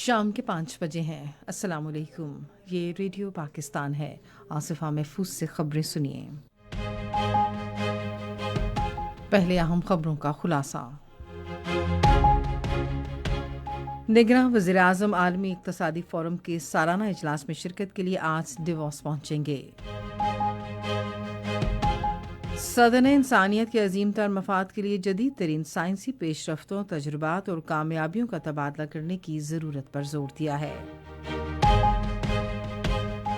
شام کے 5 بجے ہیں۔ السلام علیکم، یہ ریڈیو پاکستان ہے۔ آصفہ محفوظ سے خبریں سنیے۔ پہلے اہم خبروں کا خلاصہ۔ نگراں وزیر اعظم عالمی اقتصادی فورم کے سالانہ اجلاس میں شرکت کے لیے آج ڈیووس پہنچیں گے۔ صدر نے انسانیت کے عظیم تر مفاد کے لیے جدید ترین سائنسی پیش رفتوں، تجربات اور کامیابیوں کا تبادلہ کرنے کی ضرورت پر زور دیا ہے۔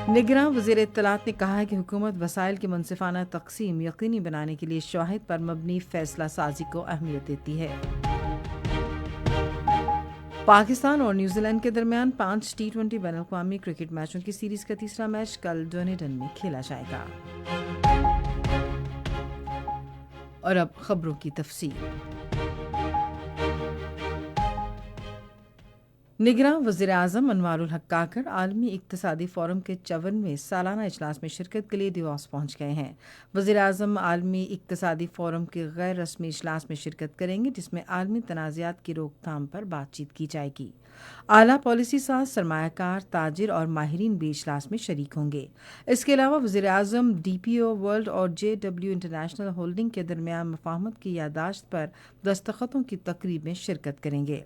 نگراں وزیر اطلاعات نے کہا ہے کہ حکومت وسائل کی منصفانہ تقسیم یقینی بنانے کے لیے شواہد پر مبنی فیصلہ سازی کو اہمیت دیتی ہے۔ پاکستان اور نیوزی لینڈ کے درمیان 5 T20 بین الاقوامی کرکٹ میچوں کی سیریز کا تیسرا میچ کل ڈونیڈن میں کھیلا جائے گا۔ اور اب خبروں کی تفصیل۔ نگراں وزیر اعظم انوار الحق کاکڑ عالمی اقتصادی فورم کے 54ویں سالانہ اجلاس میں شرکت کے لیے ڈیووس پہنچ گئے ہیں۔ وزیر اعظم عالمی اقتصادی فورم کے غیر رسمی اجلاس میں شرکت کریں گے، جس میں عالمی تنازعات کی روک تھام پر بات چیت کی جائے گی۔ اعلیٰ پالیسی ساز، سرمایہ کار، تاجر اور ماہرین بھی اجلاس میں شریک ہوں گے۔ اس کے علاوہ وزیر اعظم DPO ورلڈ اور JW انٹرنیشنل ہولڈنگ کے درمیان مفاہمت کی یادداشت پر دستخطوں کی تقریب میں شرکت کریں گے۔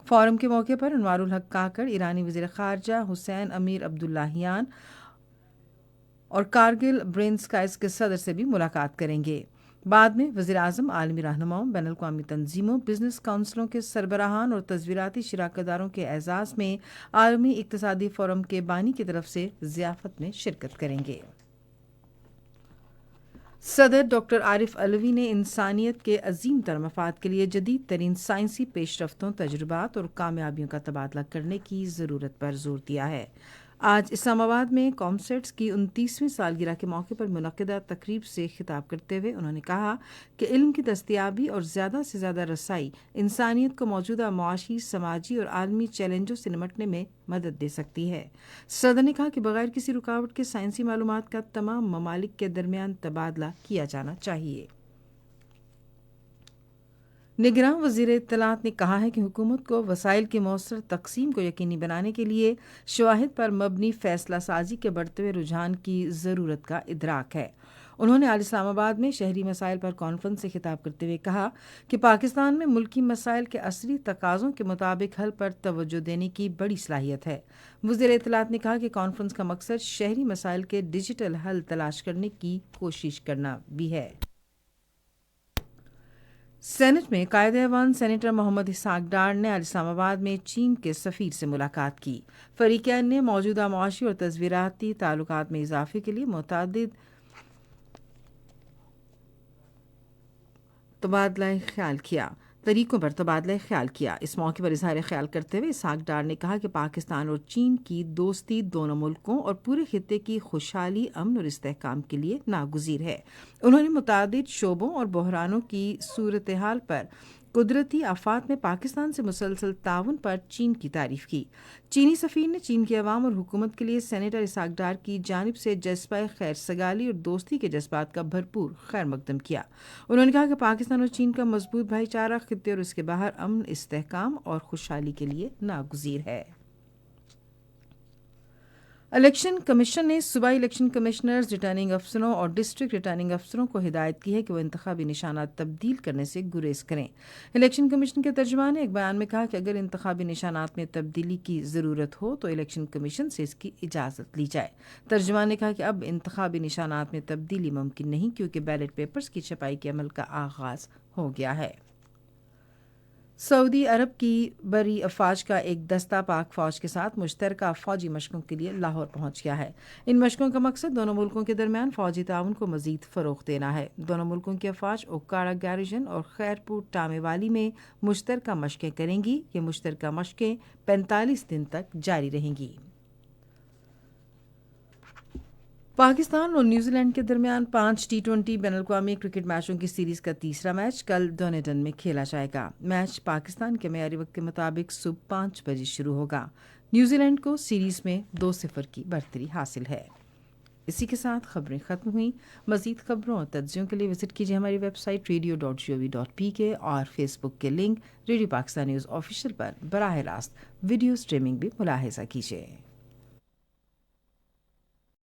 فورم کے موقع پر انوار الحق کاکڑ ایرانی وزیر خارجہ حسین امیر عبداللہیان اور کارگل برین اسکائز کے صدر سے بھی ملاقات کریں گے۔ بعد میں وزیر اعظم عالمی رہنماؤں، بین الاقوامی تنظیموں، بزنس کونسلوں کے سربراہان اور تصویراتی شراکت داروں کے اعزاز میں عالمی اقتصادی فورم کے بانی کی طرف سے ضیافت میں شرکت کریں گے۔ صدر ڈاکٹر عارف علوی نے انسانیت کے عظیم تر مفاد کے لیے جدید ترین سائنسی پیش رفتوں، تجربات اور کامیابیوں کا تبادلہ کرنے کی ضرورت پر زور دیا ہے۔ آج اسلام آباد میں کامسیٹس کی 29ویں سالگرہ کے موقع پر منعقدہ تقریب سے خطاب کرتے ہوئے انہوں نے کہا کہ علم کی دستیابی اور زیادہ سے زیادہ رسائی انسانیت کو موجودہ معاشی، سماجی اور عالمی چیلنجوں سے نمٹنے میں مدد دے سکتی ہے۔ صدر نے کہا کہ بغیر کسی رکاوٹ کے سائنسی معلومات کا تمام ممالک کے درمیان تبادلہ کیا جانا چاہیے۔ نگراں وزیر اطلاعات نے کہا ہے کہ حکومت کو وسائل کی مؤثر تقسیم کو یقینی بنانے کے لیے شواہد پر مبنی فیصلہ سازی کے بڑھتے ہوئے رجحان کی ضرورت کا ادراک ہے۔ انہوں نے آج اسلام آباد میں شہری مسائل پر کانفرنس سے خطاب کرتے ہوئے کہا کہ پاکستان میں ملکی مسائل کے عصری تقاضوں کے مطابق حل پر توجہ دینے کی بڑی صلاحیت ہے۔ وزیر اطلاعات نے کہا کہ کانفرنس کا مقصد شہری مسائل کے ڈیجیٹل حل تلاش کرنے کی کوشش کرنا بھی ہے۔ سینٹ میں قائد ایوان سینیٹر محمد اسحاق ڈار نے آج اسلام آباد میں چین کے سفیر سے ملاقات کی۔ فریقین نے موجودہ معاشی اور تصویراتی تعلقات میں اضافے کے لیے متعدد طریقوں پر تبادلہ خیال کیا۔ اس موقع پر اظہار خیال کرتے ہوئے اسحاق ڈار نے کہا کہ پاکستان اور چین کی دوستی دونوں ملکوں اور پورے خطے کی خوشحالی، امن اور استحکام کے لیے ناگزیر ہے۔ انہوں نے متعدد شعبوں اور بحرانوں کی صورتحال پر قدرتی آفات میں پاکستان سے مسلسل تعاون پر چین کی تعریف کی۔ چینی سفیر نے چین کے عوام اور حکومت کے لیے سینیٹر اسحاق ڈار کی جانب سے جذبہ خیر سگالی اور دوستی کے جذبات کا بھرپور خیر مقدم کیا۔ انہوں نے کہا کہ پاکستان اور چین کا مضبوط بھائی چارہ خطے اور اس کے باہر امن، استحکام اور خوشحالی کے لیے ناگزیر ہے۔ الیکشن کمیشن نے صوبائی الیکشن کمشنرز، ریٹرننگ افسروں اور ڈسٹرکٹ ریٹرننگ افسروں کو ہدایت کی ہے کہ وہ انتخابی نشانات تبدیل کرنے سے گریز کریں۔ الیکشن کمیشن کے ترجمان نے ایک بیان میں کہا کہ اگر انتخابی نشانات میں تبدیلی کی ضرورت ہو تو الیکشن کمیشن سے اس کی اجازت لی جائے۔ ترجمان نے کہا کہ اب انتخابی نشانات میں تبدیلی ممکن نہیں، کیونکہ بیلٹ پیپرز کی چھپائی کے عمل کا آغاز ہو گیا ہے۔ سعودی عرب کی بری افواج کا ایک دستہ پاک فوج کے ساتھ مشترکہ فوجی مشقوں کے لیے لاہور پہنچ گیا ہے۔ ان مشقوں کا مقصد دونوں ملکوں کے درمیان فوجی تعاون کو مزید فروغ دینا ہے۔ دونوں ملکوں کی افواج اوکاڑا گیریژن اور خیرپور ٹامے والی میں مشترکہ مشقیں کریں گی۔ یہ مشترکہ مشقیں 45 دن تک جاری رہیں گی۔ پاکستان اور نیوزی لینڈ کے درمیان 5 T20 بین الاقوامی کرکٹ میچوں کی سیریز کا تیسرا میچ کل ڈونیڈن میں کھیلا جائے گا۔ میچ پاکستان کے معیاری وقت کے مطابق صبح 5 بجے شروع ہوگا۔ نیوزی لینڈ کو سیریز میں 2-0 کی برتری حاصل ہے۔ اسی کے ساتھ خبریں ختم ہوئیں. مزید خبروں اور تجزیوں کے لیے وزٹ کیجیے ہماری ویب سائٹ radio.gov.pk اور فیس بک کے link radio Pakistan news official پر براہ راست ویڈیو سٹریمنگ بھی ملاحظہ کیجیے.